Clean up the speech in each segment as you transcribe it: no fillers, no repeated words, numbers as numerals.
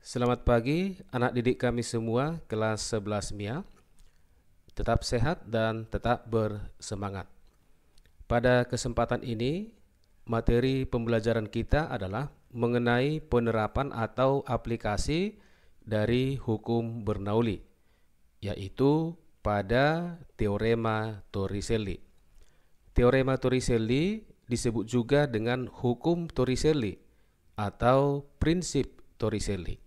Selamat pagi anak didik kami semua kelas 11 MIA. Tetap sehat dan tetap bersemangat. Pada kesempatan ini, materi pembelajaran kita adalah mengenai penerapan atau aplikasi dari hukum Bernoulli, yaitu pada Teorema Torricelli. Teorema Torricelli disebut juga dengan hukum Torricelli atau prinsip Torricelli.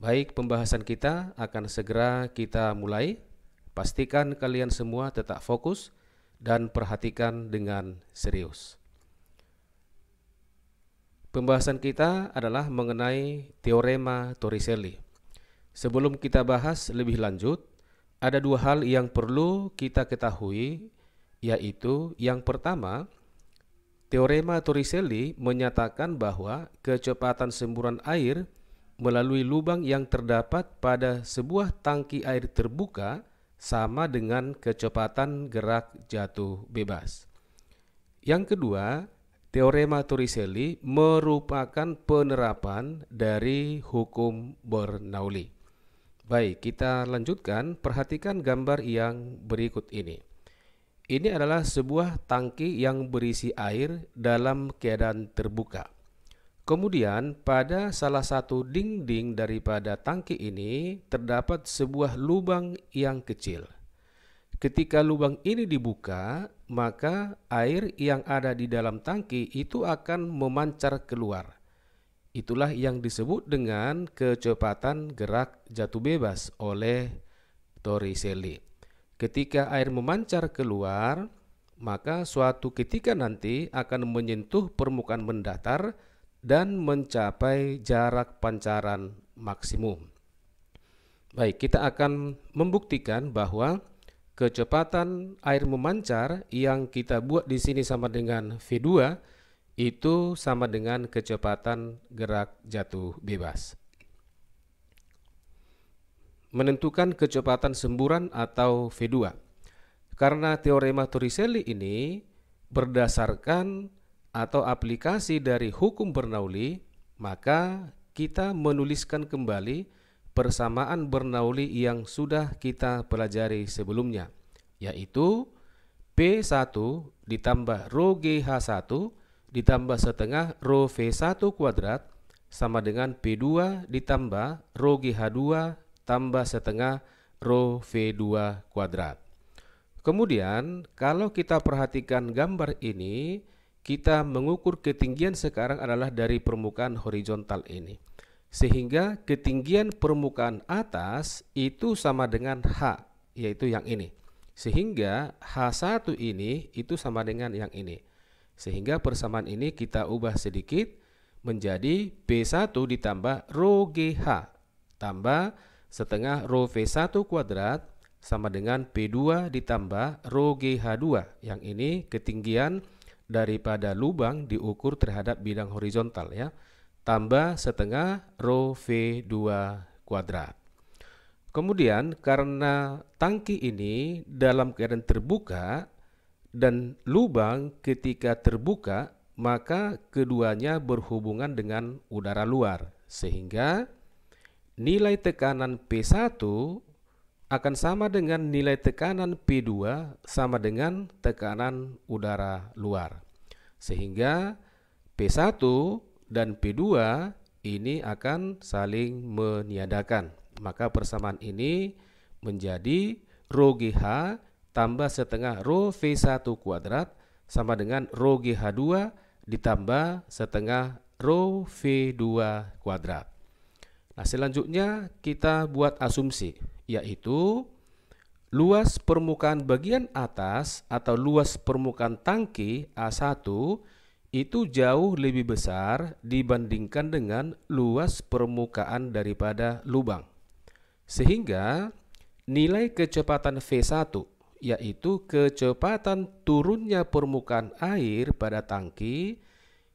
Baik, pembahasan kita akan segera kita mulai. Pastikan kalian semua tetap fokus dan perhatikan dengan serius. Pembahasan kita adalah mengenai Teorema Torricelli. Sebelum kita bahas lebih lanjut, ada dua hal yang perlu kita ketahui, yaitu yang pertama, Teorema Torricelli menyatakan bahwa kecepatan semburan air melalui lubang yang terdapat pada sebuah tangki air terbuka sama dengan kecepatan gerak jatuh bebas. Yang kedua, Teorema Torricelli merupakan penerapan dari hukum Bernoulli. Baik, kita lanjutkan. Perhatikan gambar yang berikut ini. Ini adalah sebuah tangki yang berisi air dalam keadaan terbuka. Kemudian pada salah satu dinding daripada tangki ini terdapat sebuah lubang yang kecil. Ketika lubang ini dibuka, maka air yang ada di dalam tangki itu akan memancar keluar. Itulah yang disebut dengan kecepatan gerak jatuh bebas oleh Torricelli. Ketika air memancar keluar, maka suatu ketika nanti akan menyentuh permukaan mendatar dan mencapai jarak pancaran maksimum. Baik, kita akan membuktikan bahwa kecepatan air memancar yang kita buat di sini sama dengan V2 itu sama dengan kecepatan gerak jatuh bebas. Menentukan kecepatan semburan atau V2. Karena teorema Torricelli ini berdasarkan atau aplikasi dari hukum Bernoulli, maka kita menuliskan kembali persamaan Bernoulli yang sudah kita pelajari sebelumnya, yaitu P1 ditambah rho GH1 ditambah setengah rho V1 kuadrat sama dengan P2 ditambah rho GH2 tambah setengah rho V2 kuadrat. Kemudian kalau kita perhatikan gambar ini, kita mengukur ketinggian sekarang adalah dari permukaan horizontal ini. Sehingga ketinggian permukaan atas itu sama dengan H, yaitu yang ini. Sehingga H1 ini itu sama dengan yang ini. Sehingga persamaan ini kita ubah sedikit menjadi P1 ditambah rho GH tambah setengah rho V1 kuadrat sama dengan P2 ditambah rho GH2. Yang ini ketinggian daripada lubang diukur terhadap bidang horizontal, ya, tambah setengah rho V2 kuadrat. Kemudian karena tangki ini dalam keadaan terbuka dan lubang ketika terbuka, maka keduanya berhubungan dengan udara luar, sehingga nilai tekanan P1 akan sama dengan nilai tekanan P2 sama dengan tekanan udara luar. Sehingga P1 dan P2 ini akan saling meniadakan. Maka persamaan ini menjadi rho GH tambah setengah rho V1 kuadrat sama dengan rho GH2 ditambah setengah rho V2 kuadrat. Nah, selanjutnya kita buat asumsi, yaitu luas permukaan bagian atas atau luas permukaan tangki A1 itu jauh lebih besar dibandingkan dengan luas permukaan daripada lubang. Sehingga nilai kecepatan V1, yaitu kecepatan turunnya permukaan air pada tangki,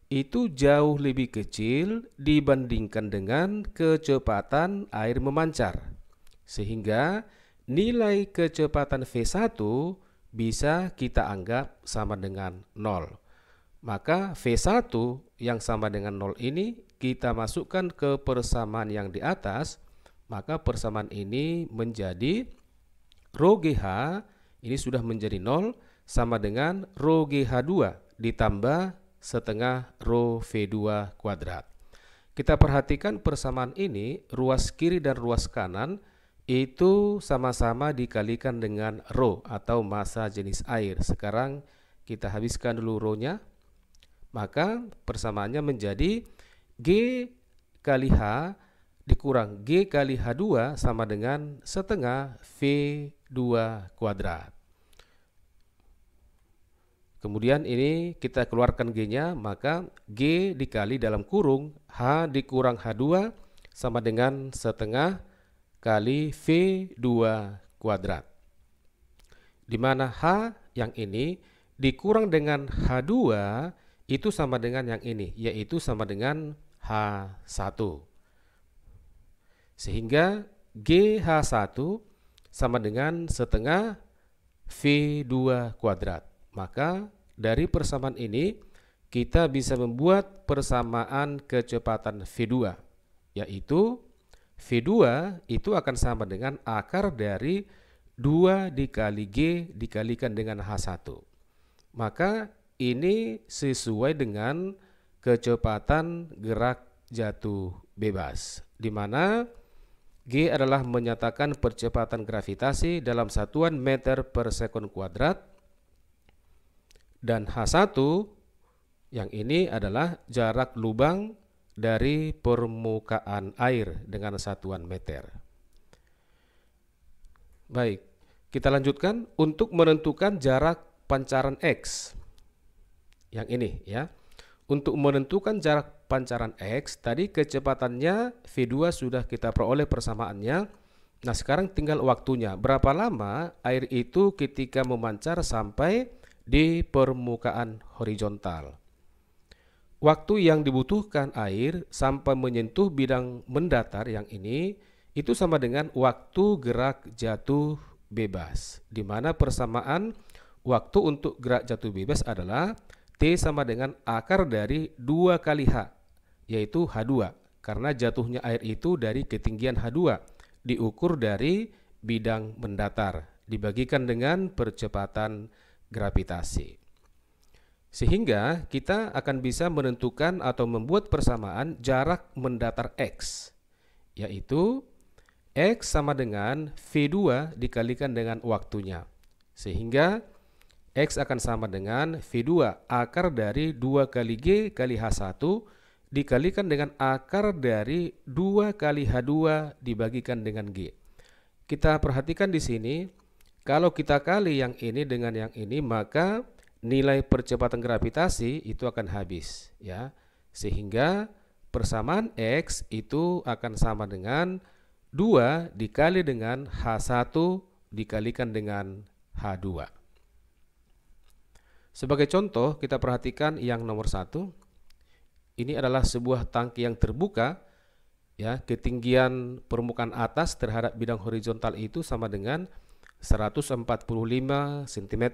itu jauh lebih kecil dibandingkan dengan kecepatan air memancar. Sehingga nilai kecepatan V1 bisa kita anggap sama dengan 0. Maka V1 yang sama dengan 0 ini kita masukkan ke persamaan yang di atas, maka persamaan ini menjadi rho GH ini sudah menjadi 0 sama dengan rho GH2 ditambah setengah rho V2 kuadrat. Kita perhatikan persamaan ini, ruas kiri dan ruas kanan itu sama-sama dikalikan dengan rho atau massa jenis air. Sekarang kita habiskan dulu rho-nya. Maka persamaannya menjadi G kali H dikurang G kali H2 sama dengan setengah V2 kuadrat. Kemudian ini kita keluarkan G-nya, maka G dikali dalam kurung H dikurang H2 sama dengan setengah kali V2 kuadrat. Di mana H yang ini dikurang dengan H2 itu sama dengan yang ini, yaitu sama dengan H1. Sehingga GH1 sama dengan setengah V2 kuadrat. Maka dari persamaan ini kita bisa membuat persamaan kecepatan V2, yaitu V2 itu akan sama dengan akar dari 2 dikali G dikalikan dengan H1. Maka ini sesuai dengan kecepatan gerak jatuh bebas, di mana G adalah menyatakan percepatan gravitasi dalam satuan meter per sekon kuadrat, dan H1 yang ini adalah jarak lubang dari permukaan air dengan satuan meter. Baik, kita lanjutkan untuk menentukan jarak pancaran X. Yang ini ya. Untuk menentukan jarak pancaran X, tadi kecepatannya V2 sudah kita peroleh persamaannya. Nah, sekarang tinggal waktunya. Berapa lama air itu ketika memancar sampai di permukaan horizontal. Waktu yang dibutuhkan air sampai menyentuh bidang mendatar yang ini itu sama dengan waktu gerak jatuh bebas, di mana persamaan waktu untuk gerak jatuh bebas adalah T sama dengan akar dari 2 kali H, yaitu H2, karena jatuhnya air itu dari ketinggian H2, diukur dari bidang mendatar, dibagikan dengan percepatan gravitasi. Sehingga kita akan bisa menentukan atau membuat persamaan jarak mendatar X, yaitu X sama dengan V2 dikalikan dengan waktunya. Sehingga X akan sama dengan V2 akar dari 2 kali G kali H1 dikalikan dengan akar dari 2 kali H2 dibagikan dengan G. Kita perhatikan di sini, kalau kita kali yang ini dengan yang ini, maka nilai percepatan gravitasi itu akan habis, ya. Sehingga persamaan X itu akan sama dengan 2 dikali dengan H1 dikalikan dengan H2. Sebagai contoh, kita perhatikan yang nomor 1. Ini adalah sebuah tangki yang terbuka, ya, ketinggian permukaan atas terhadap bidang horizontal itu sama dengan 145 cm.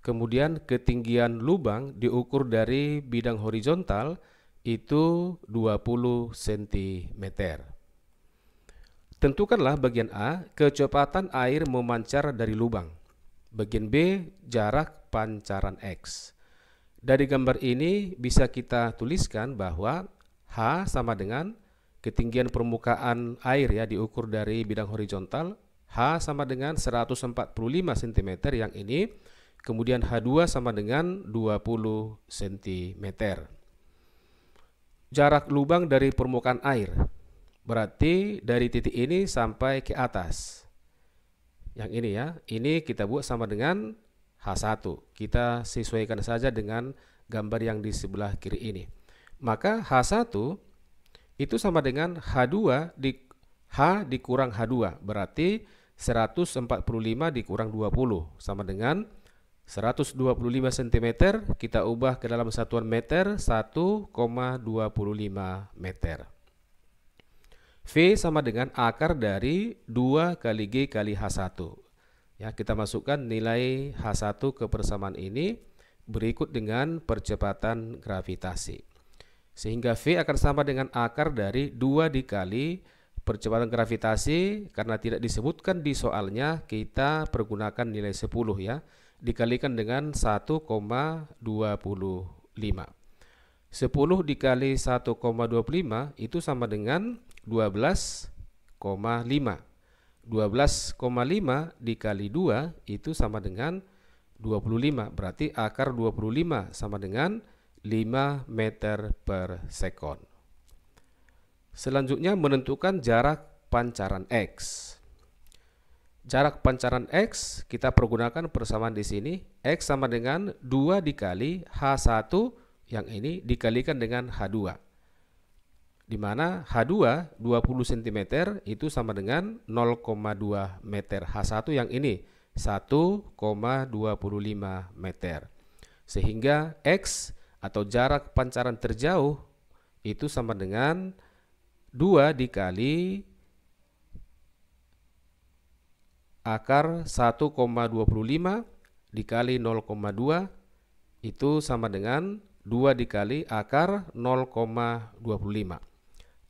Kemudian ketinggian lubang diukur dari bidang horizontal itu 20 cm. Tentukanlah bagian A, kecepatan air memancar dari lubang. Bagian B, jarak pancaran X. Dari gambar ini bisa kita tuliskan bahwa H sama dengan ketinggian permukaan air, ya, diukur dari bidang horizontal. H sama dengan 145 cm yang ini. Kemudian H2 sama dengan 20 cm. Jarak lubang dari permukaan air berarti dari titik ini sampai ke atas. Yang ini, ya, ini kita buat sama dengan H1. Kita sesuaikan saja dengan gambar yang di sebelah kiri ini. Maka H1 itu sama dengan H2 H dikurang H2, berarti 145 dikurang 20 sama dengan 125 cm. Kita ubah ke dalam satuan meter, 1,25 meter. V sama dengan akar dari 2 kali G kali H1. Ya, kita masukkan nilai H1 ke persamaan ini. berikut dengan percepatan gravitasi. Sehingga V akan sama dengan akar dari 2 dikali percepatan gravitasi, karena tidak disebutkan di soalnya, kita pergunakan nilai 10 ya, dikalikan dengan 1,25. 10 dikali 1,25 itu sama dengan 12,5. 12,5 dikali 2 itu sama dengan 25. Berarti akar 25 sama dengan 5 meter per sekon. Selanjutnya menentukan jarak pancaran X. Jarak pancaran X kita pergunakan persamaan di sini. X sama dengan 2 dikali H1 yang ini dikalikan dengan H2. Di mana H2 20 cm itu sama dengan 0,2 meter. H1 yang ini 1,25 meter. Sehingga X atau jarak pancaran terjauh itu sama dengan 2 dikali akar 1,25 dikali 0,2 itu sama dengan 2 dikali akar 0,25.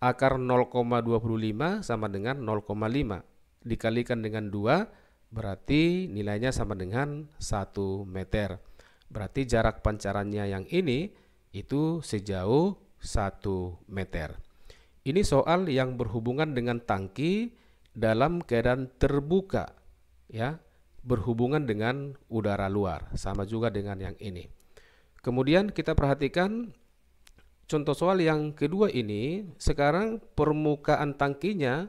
Akar 0,25 sama dengan 0,5 dikalikan dengan 2, berarti nilainya sama dengan 1 meter. Berarti jarak pancarannya yang ini itu sejauh 1 meter. Ini soal yang berhubungan dengan tangki dalam keadaan terbuka, ya, berhubungan dengan udara luar, sama juga dengan yang ini. Kemudian kita perhatikan contoh soal yang kedua ini. Sekarang permukaan tangkinya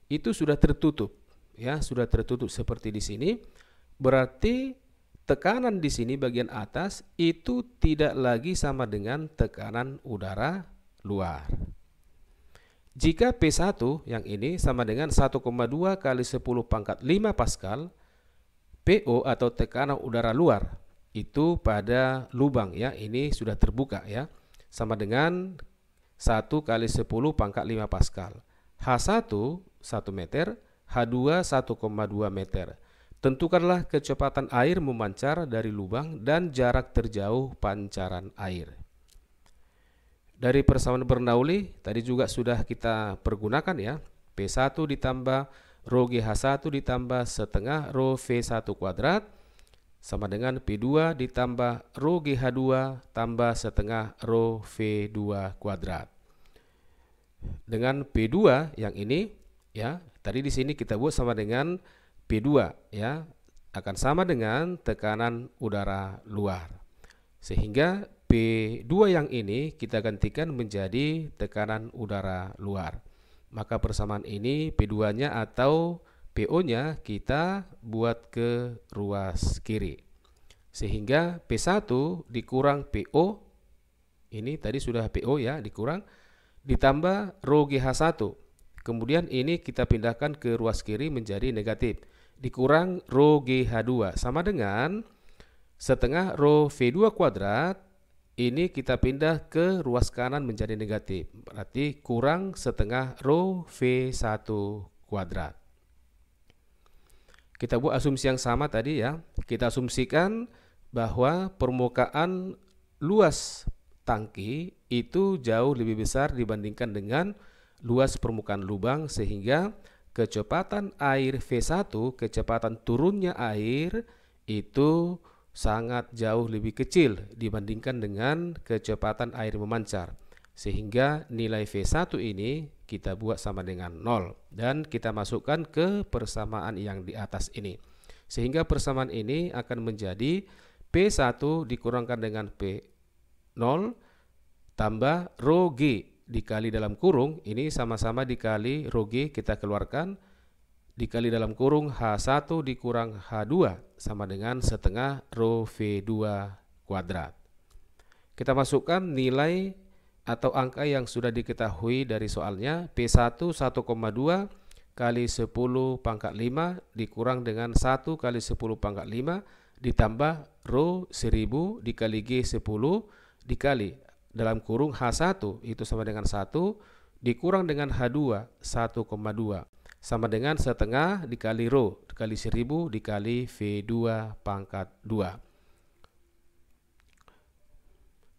itu sudah tertutup, ya, sudah tertutup seperti di sini. Berarti tekanan di sini bagian atas itu tidak lagi sama dengan tekanan udara luar. Jika P1 yang ini sama dengan 1,2 kali 10 pangkat 5 Pascal, PO atau tekanan udara luar itu pada lubang, ya, ini sudah terbuka, ya, sama dengan 1 kali 10 pangkat 5 Pascal. H1 1 meter, H2 1,2 meter. Tentukanlah kecepatan air memancar dari lubang dan jarak terjauh pancaran air. Dari persamaan Bernoulli tadi juga sudah kita pergunakan, ya. P1 ditambah rho GH1 ditambah setengah rho V1 kuadrat sama dengan P2 ditambah rho GH2 tambah setengah rho V2 kuadrat. Dengan P2 yang ini, ya, tadi di sini kita buat sama dengan P2, ya, akan sama dengan tekanan udara luar. Sehingga P2 yang ini kita gantikan menjadi tekanan udara luar. Maka persamaan ini P2-nya atau PO-nya kita buat ke ruas kiri. Sehingga P1 dikurang PO, ini tadi sudah PO, ya, dikurang, ditambah rho GH1. Kemudian ini kita pindahkan ke ruas kiri menjadi negatif. Dikurang rho GH2 sama dengan setengah rho V2 kuadrat. Ini kita pindah ke ruas kanan menjadi negatif. Berarti kurang setengah rho V1 kuadrat. Kita buat asumsi yang sama tadi, ya. Kita asumsikan bahwa permukaan luas tangki itu jauh lebih besar dibandingkan dengan luas permukaan lubang, sehingga kecepatan air V1, kecepatan turunnya air itu sangat jauh lebih kecil dibandingkan dengan kecepatan air memancar. Sehingga nilai V1 ini kita buat sama dengan 0 dan kita masukkan ke persamaan yang di atas ini. Sehingga persamaan ini akan menjadi P1 dikurangkan dengan P0 tambah rho G dikali dalam kurung, ini sama-sama dikali rho G kita keluarkan, dikali dalam kurung H1 dikurang H2 sama dengan setengah rho V2 kuadrat. Kita masukkan nilai atau angka yang sudah diketahui dari soalnya. P1 1,2 kali 10 pangkat 5 dikurang dengan 1 kali 10 pangkat 5 ditambah rho 1000 dikali G 10 dikali dalam kurung H1 itu sama dengan 1 dikurang dengan H2 1,2 sama dengan setengah dikali rho dikali 1000 dikali V2 pangkat 2.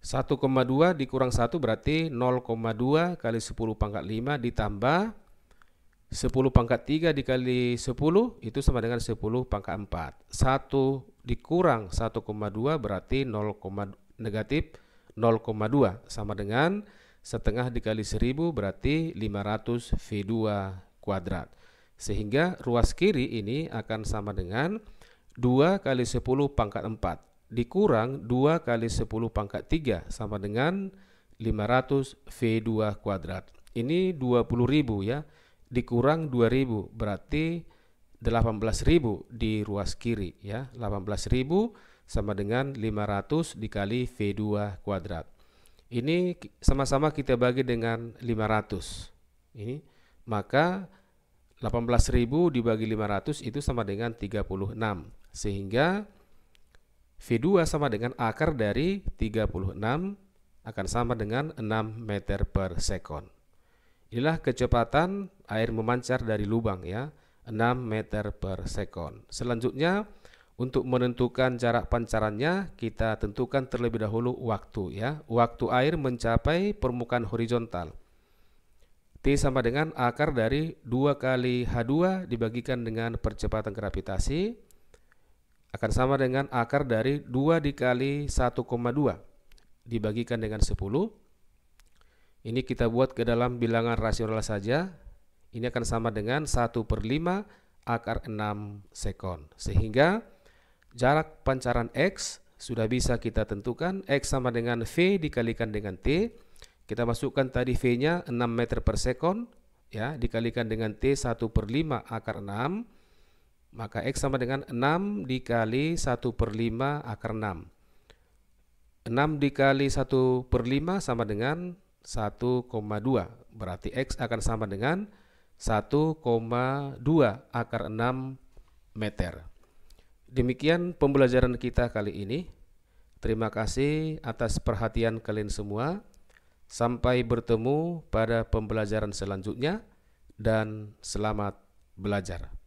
1,2 dikurang 1 berarti 0,2 kali 10 pangkat 5 ditambah 10 pangkat 3 dikali 10 itu sama dengan 10 pangkat 4. 1 dikurang 1,2 berarti negatif 0,2 sama dengan setengah dikali 1000 berarti 500 V2 kuadrat. Sehingga ruas kiri ini akan sama dengan 2 kali 10 pangkat 4 dikurang 2 kali 10 pangkat 3 sama dengan 500 V2 kuadrat. Ini 20.000 ya, dikurang 2000 berarti 18.000 di ruas kiri ya. 18.000 sama dengan 500 dikali V2 kuadrat. Ini sama-sama kita bagi dengan 500. Ini maka 18.000 dibagi 500 itu sama dengan 36. Sehingga V2 sama dengan akar dari 36 akan sama dengan 6 meter per sekon. Inilah kecepatan air memancar dari lubang ya, 6 meter per sekon. Selanjutnya untuk menentukan jarak pancarannya kita tentukan terlebih dahulu waktu ya. Waktu air mencapai permukaan horizontal. T sama dengan akar dari 2 kali H2 dibagikan dengan percepatan gravitasi akan sama dengan akar dari 2 dikali 1,2 dibagikan dengan 10. Ini kita buat ke dalam bilangan rasional saja. Ini akan sama dengan 1/5 akar 6 sekon. Sehingga jarak pancaran X sudah bisa kita tentukan. X sama dengan V dikalikan dengan T. Kita masukkan tadi V-nya 6 meter per sekon ya, dikalikan dengan T 1/5 akar 6. Maka X sama dengan 6 dikali 1/5 akar 6. 6 dikali 1/5 sama dengan 1,2. Berarti X akan sama dengan 1,2 akar 6 meter. Demikian pembelajaran kita kali ini. Terima kasih atas perhatian kalian semua. Sampai bertemu pada pembelajaran selanjutnya dan selamat belajar.